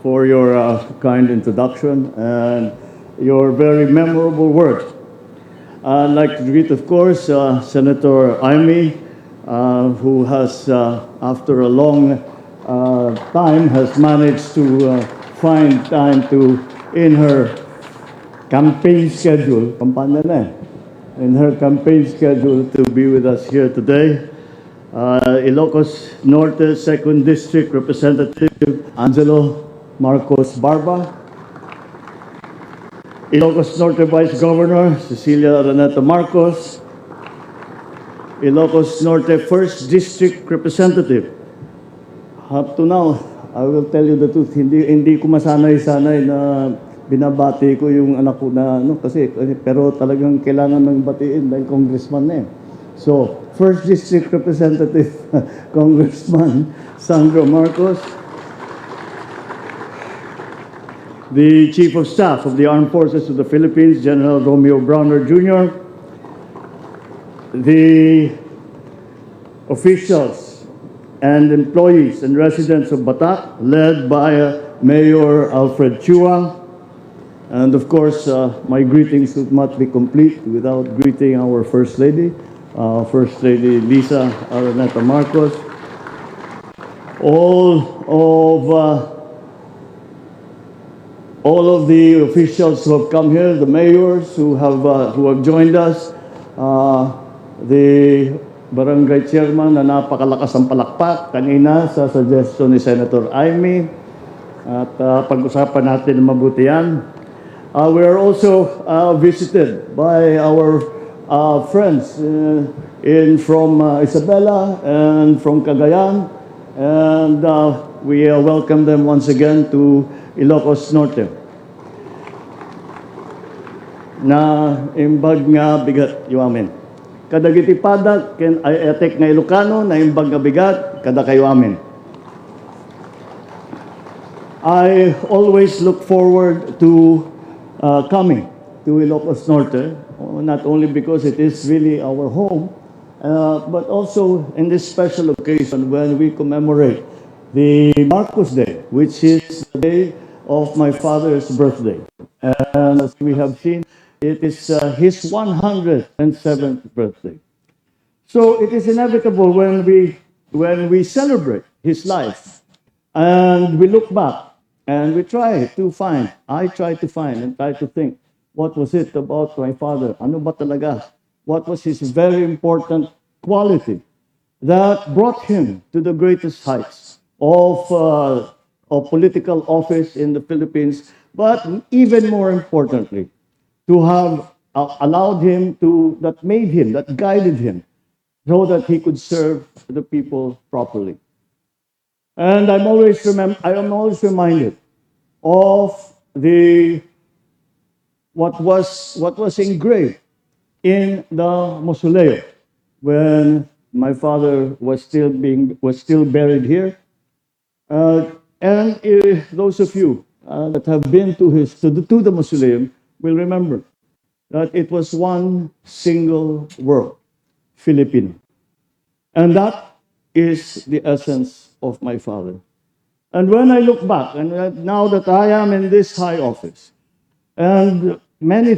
for your kind introduction and your very memorable words. I'd like to greet, of course, Senator Amy, who has, after a long time, has managed to find time to, in her campaign schedule, kampanya na eh, in her campaign schedule to be with us here today. Ilocos Norte 2nd District Representative Angelo Marcos Barba, Ilocos Norte Vice Governor Cecilia Araneta Marcos, Ilocos Norte 1st District Representative. Up to now, I will tell you the truth, hindi ko masanay-sanay na binabati ko yung anak ko na pero talagang kailangan ng batiin dahil congressman na eh. So, 1st District Representative Congressman Sandro Marcos, the Chief of Staff of the Armed Forces of the Philippines, General Romeo Browner Jr., the officials and employees and residents of Batak, led by Mayor Alfred Chua, and of course, my greetings would not be complete without greeting our First Lady, First Lady Lisa Araneta Marcos, all of the officials who have come here, the mayors who have joined us, the barangay chairman na napakalakas ang palakpak kanina sa suggestion ni Senator Amy, at pag-usapan natin mabuti yan. We are also visited by our friends from Isabela and from Cagayan, and we welcome them once again to Ilocos Norte. Na imbag nga bigat yu amin. Kadagiti padak ken ay etek nga Ilocano na imbag nga bigat kada kayo amin. I always look forward to coming to Ilocos Norte, not only because it is really our home, but also in this special occasion when we commemorate the Marcos Day, which is the day of my father's birthday. And as we have seen, it is his 107th birthday. So it is inevitable when we celebrate his life and we look back and we I try to find and try to think, what was it about my father? Ano ba talaga? What was his very important quality that brought him to the greatest heights of political office in the Philippines, but even more importantly, to have allowed him that guided him, so that he could serve the people properly. And I am always reminded of what was engraved in the mausoleum when my father was still buried here. And those of you that have been to the mausoleum will remember that it was one single word, Filipino. And that is the essence of my father. And when I look back, and now that I am in this high office, and many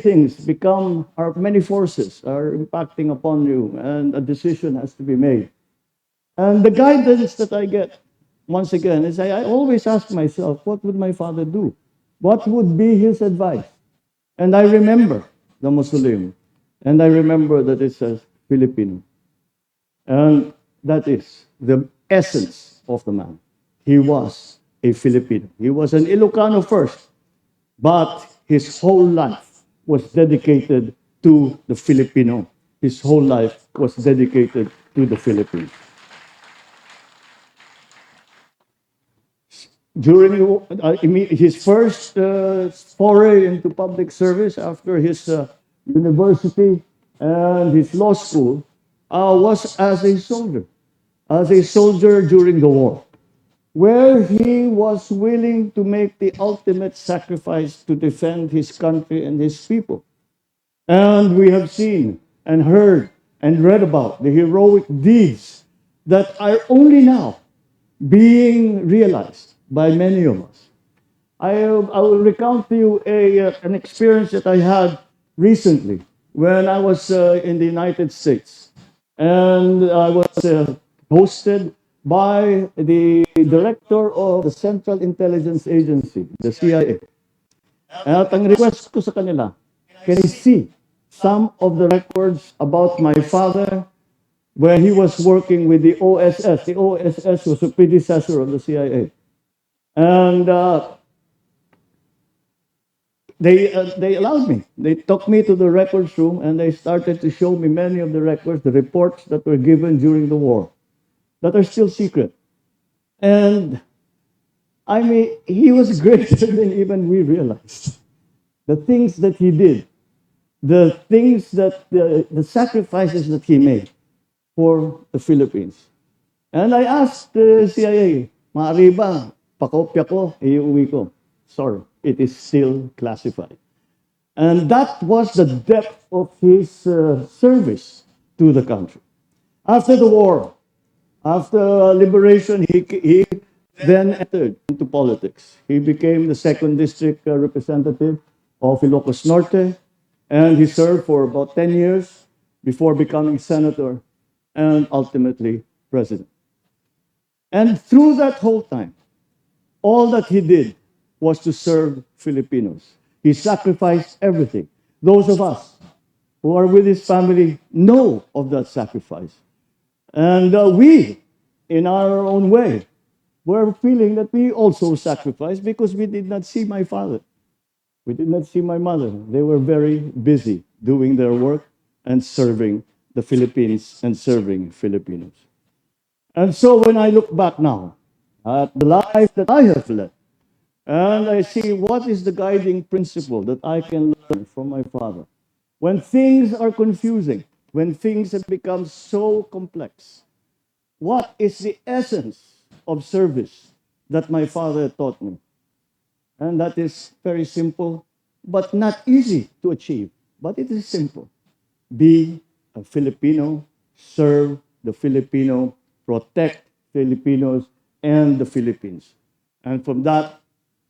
forces are impacting upon you, and a decision has to be made. And the guidance that I get, once again, is I always ask myself, what would my father do? What would be his advice? And I remember the mausoleum, and I remember that it says Filipino. And that is the essence of the man. He was a Filipino. He was an Ilocano first, but his whole life was dedicated to the Filipino. His whole life was dedicated to the Philippines. During his first foray into public service after his university and his law school was as a soldier during the war, where he was willing to make the ultimate sacrifice to defend his country and his people. And we have seen and heard and read about the heroic deeds that are only now being realized by many of us. I will recount to you an experience that I had recently when I was in the United States. And I was hosted by the director of the Central Intelligence Agency, the CIA. At ang request ko sa kanila, can I see some of the records about my father when he was working with the OSS? The OSS was a predecessor of the CIA. And they allowed me. They took me to the records room and they started to show me many of the records, the reports that were given during the war that are still secret. And I mean, he was greater than even we realized. The things that he did, the things that, the sacrifices that he made for the Philippines. And I asked the CIA, maaari ba, pakopya ko, iuwi ko. Sorry, it is still classified. And that was the depth of his service to the country. After the war, after liberation, he then entered into politics. He became the second district representative of Ilocos Norte, and he served for about 10 years before becoming senator and ultimately president. And through that whole time, all that he did was to serve Filipinos. He sacrificed everything. Those of us who are with his family know of that sacrifice. And we, in our own way, were feeling that we also sacrificed because we did not see my father. We did not see my mother. They were very busy doing their work and serving the Philippines and serving Filipinos. And so when I look back now at the life that I have led, and I see what is the guiding principle that I can learn from my father. When things are confusing, when things have become so complex, what is the essence of service that my father taught me? And that is very simple, but not easy to achieve. But it is simple. Be a Filipino, serve the Filipino, protect Filipinos and the Philippines. And from that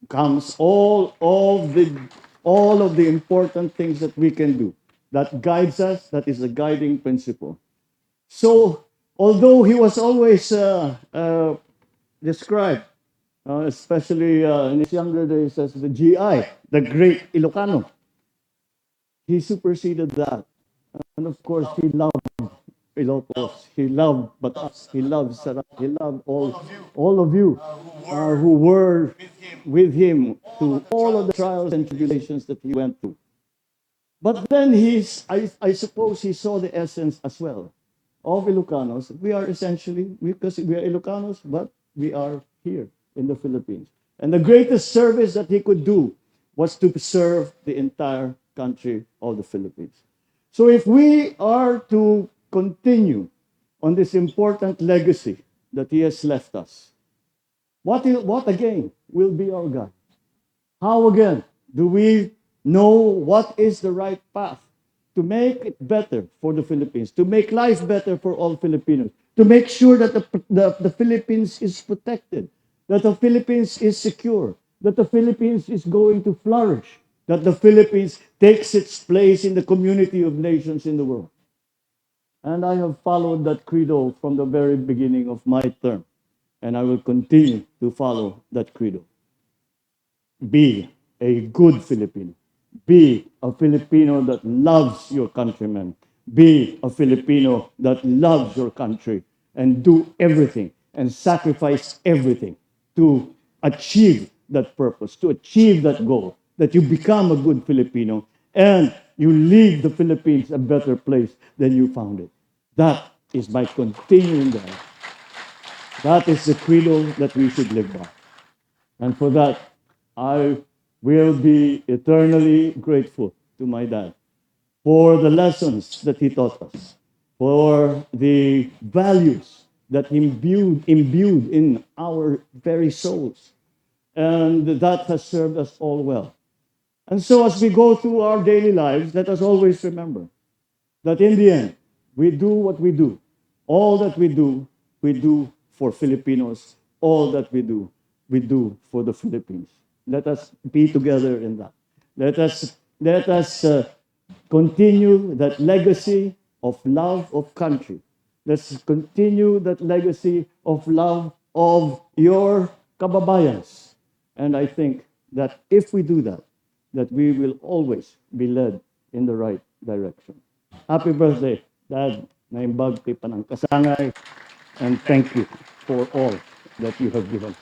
comes all of the important things that we can do. That guides us, that is the guiding principle. So, although he was always described, especially in his younger days, as the GI, the Great Ilocano, he superseded that. And of course, he loved Ilocos. He loved Batas. He loved Sarat. He loved all of you who were with him through all of the trials and tribulations that he went through. But then I suppose he saw the essence as well of Ilocanos. We are essentially, because we are Ilocanos, but we are here in the Philippines. And the greatest service that he could do was to serve the entire country of the Philippines. So if we are to continue on this important legacy that he has left us, what again will be our guide? How again do we know what is the right path to make it better for the Philippines, to make life better for all Filipinos, to make sure that the Philippines is protected, that the Philippines is secure, that the Philippines is going to flourish, that the Philippines takes its place in the community of nations in the world. And I have followed that credo from the very beginning of my term, and I will continue to follow that credo. Be a good Filipino. Be a Filipino that loves your countrymen. Be a Filipino that loves your country and do everything and sacrifice everything to achieve that purpose, to achieve that goal, that you become a good Filipino and you leave the Philippines a better place than you found it. That is by continuing that. That is the credo that we should live by. And for that, I will be eternally grateful to my dad for the lessons that he taught us, for the values that he imbued in our very souls. And that has served us all well. And so as we go through our daily lives, let us always remember that in the end, we do what we do. All that we do for Filipinos. All that we do for the Philippines. Let us be together in that. Let us continue that legacy of love of country. Let's continue that legacy of love of your kababayans. And I think that if we do that, that we will always be led in the right direction. Happy birthday, Dad. Naimbag kay Panagkasangay. And thank you for all that you have given.